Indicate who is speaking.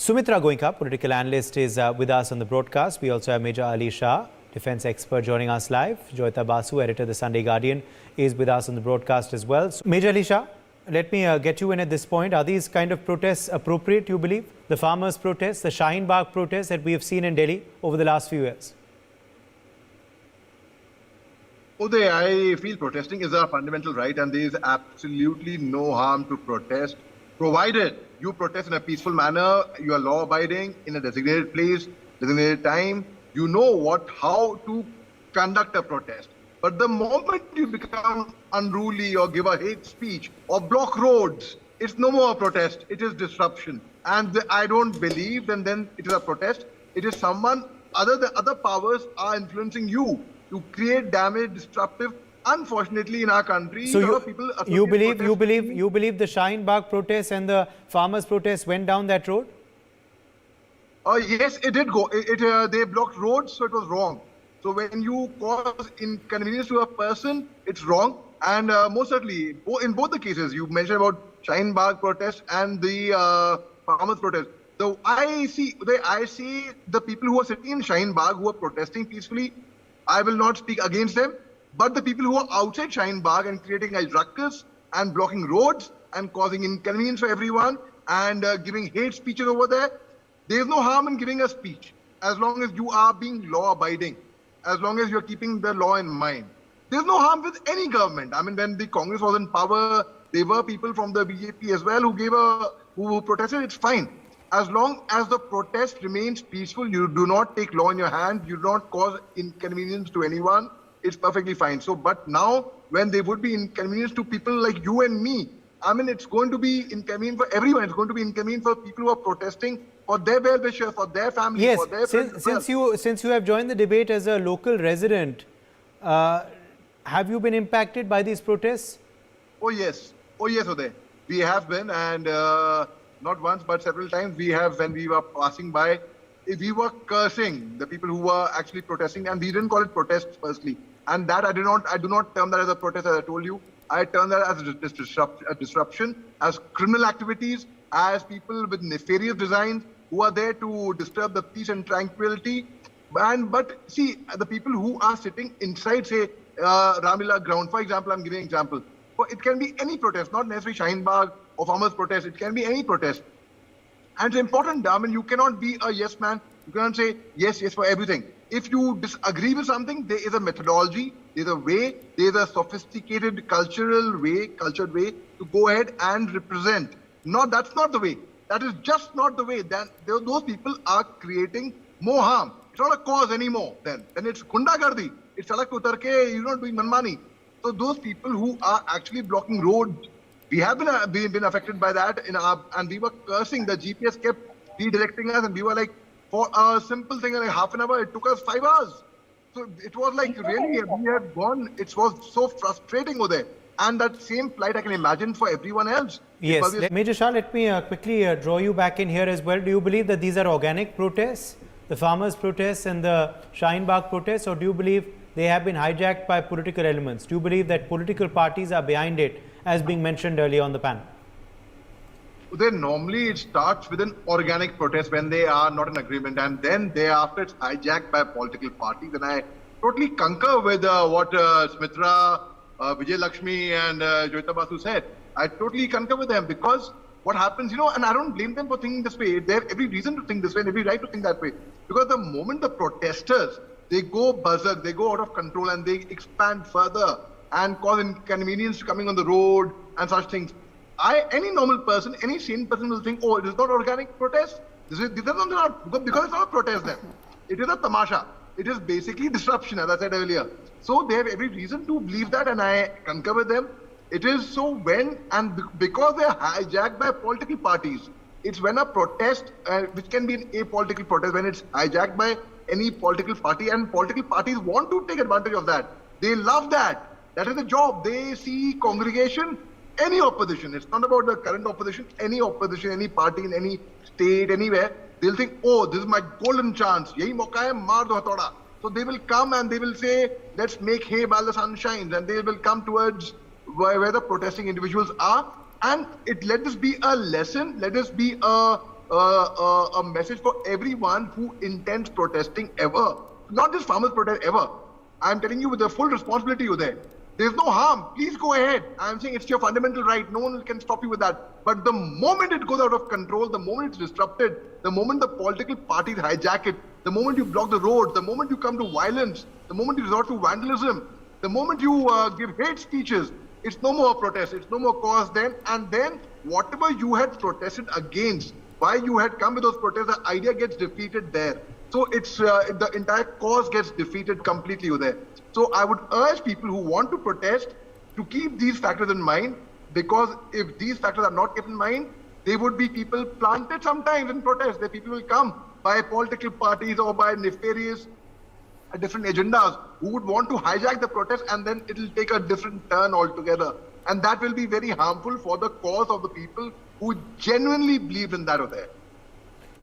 Speaker 1: Sumitra Goenka, political analyst, is with us on the broadcast. We also have Major Ali Shah, defense expert, joining us live. Joyita Basu, editor of the Sunday Guardian, is with us on the broadcast as well. So, Major Ali Shah, let me get you in at this point. Are these kind of protests appropriate, you believe? The farmers' protests, the Shaheen Bagh protests that we have seen in Delhi over the last few years?
Speaker 2: Uday, I feel protesting is a fundamental right and there is absolutely no harm to protest, provided you protest in a peaceful manner, you are law-abiding, in a designated place, designated time, you know how to conduct a protest. But the moment you become unruly or give a hate speech or block roads, it's no more a protest, it is disruption. And I don't believe then it is a protest. It is someone other powers are influencing you to create damage, disruptive. Unfortunately, in our country,
Speaker 1: so you believe the Shaheen Bagh protests and the farmers' protests went down that road?
Speaker 2: Yes, it did go. They blocked roads, so it was wrong. So when you cause inconvenience to a person, it's wrong. And most certainly, in both the cases, you mentioned about Shaheen Bagh protest and the farmers' protest. So I see the people who are sitting in Shaheen Bagh who are protesting peacefully. I will not speak against them. But the people who are outside Shaheen Bagh and creating a ruckus and blocking roads and causing inconvenience for everyone and giving hate speeches over there, there is no harm in giving a speech as long as you are being law-abiding, as long as you're keeping the law in mind. There's no harm with any government. I mean, when the Congress was in power, there were people from the BJP as well who protested. It's fine. As long as the protest remains peaceful, you do not take law in your hand, you do not cause inconvenience to anyone, it's perfectly fine. So, but now when there would be inconvenience to people like you and me, I mean, it's going to be inconvenient for everyone. It's going to be inconvenient for people who are protesting for their well-wisher, for their family,
Speaker 1: yes,
Speaker 2: for their friends.
Speaker 1: Since you have joined the debate as a local resident, have you been impacted by these protests?
Speaker 2: Oh yes, Uday. We have been, and not once but several times we have, when we were passing by, we were cursing the people who were actually protesting, and we didn't call it protests firstly. And that I do not term that as a protest, as I told you. I term that as a disruption, as criminal activities, as people with nefarious designs who are there to disturb the peace and tranquility. But see, the people who are sitting inside, say, Ramlila ground, for example, I'm giving an example. It can be any protest, not necessarily Shaheen Bagh or farmers' protest. It can be any protest. And it's important, I mean, you cannot be a yes man. You cannot say yes for everything. If you disagree with something, there is a methodology, there's a way, there's a sophisticated cultured way to go ahead and represent. No, that's not the way. That is just not the way. Then those people are creating more harm. It's not a cause anymore then. Then it's gundagardi. It's salak utar ke, you're not doing manmani. So those people who are actually blocking roads, we have been affected by that, and we were cursing. The GPS kept redirecting us, and we were like, for a simple thing, like half an hour, it took us 5 hours. So it was like, really, we had gone, it was so frustrating over there. And that same plight I can imagine for everyone else.
Speaker 1: Yes, Major Shah, let me quickly draw you back in here as well. Do you believe that these are organic protests, the farmers' protests and the Shaheen Bagh protests, or do you believe they have been hijacked by political elements? Do you believe that political parties are behind it, as being mentioned earlier on the panel?
Speaker 2: Then normally it starts with an organic protest when they are not in agreement, and then thereafter it's hijacked by political parties. And I totally concur with what Smitra, Vijay Lakshmi and Joyita Basu said. I totally concur with them, because what happens, and I don't blame them for thinking this way. They have every reason to think this way and every right to think that way. Because the moment the protesters, they go berserk, they go out of control and they expand further and cause inconvenience coming on the road and such things. Any normal person, any sane person will think, oh, it is not organic protest. This is not, because it's not a protest then. It is a tamasha. It is basically disruption, as I said earlier. So they have every reason to believe that, and I concur with them. It is so because they are hijacked by political parties. It's when a protest, which can be an apolitical protest, when it's hijacked by any political party, and political parties want to take advantage of that. They love that. That is the job. They see congregation, any opposition. It's not about the current opposition, any party in any state, anywhere. They'll think, oh, this is my golden chance. Yahi mauka hai, maar do hatauda. So they will come and they will say, let's make hay while the sun shines. And they will come towards where the protesting individuals are. And let this be a lesson. Let this be a a message for everyone who intends protesting ever. Not just farmers protest ever. I'm telling you with the full responsibility you're there. There's no harm. Please go ahead. I'm saying it's your fundamental right. No one can stop you with that. But the moment it goes out of control, the moment it's disrupted, the moment the political parties hijack it, the moment you block the roads, the moment you come to violence, the moment you resort to vandalism, the moment you give hate speeches, it's no more protest. It's no more cause then. And then whatever you had protested against, why you had come with those protests, the idea gets defeated there. So it's the entire cause gets defeated completely there. So I would urge people who want to protest to keep these factors in mind, because if these factors are not kept in mind, there would be people planted sometimes in protest. The people will come by political parties or by nefarious different agendas who would want to hijack the protest, and then it will take a different turn altogether. And that will be very harmful for the cause of the people who genuinely believe in that over there.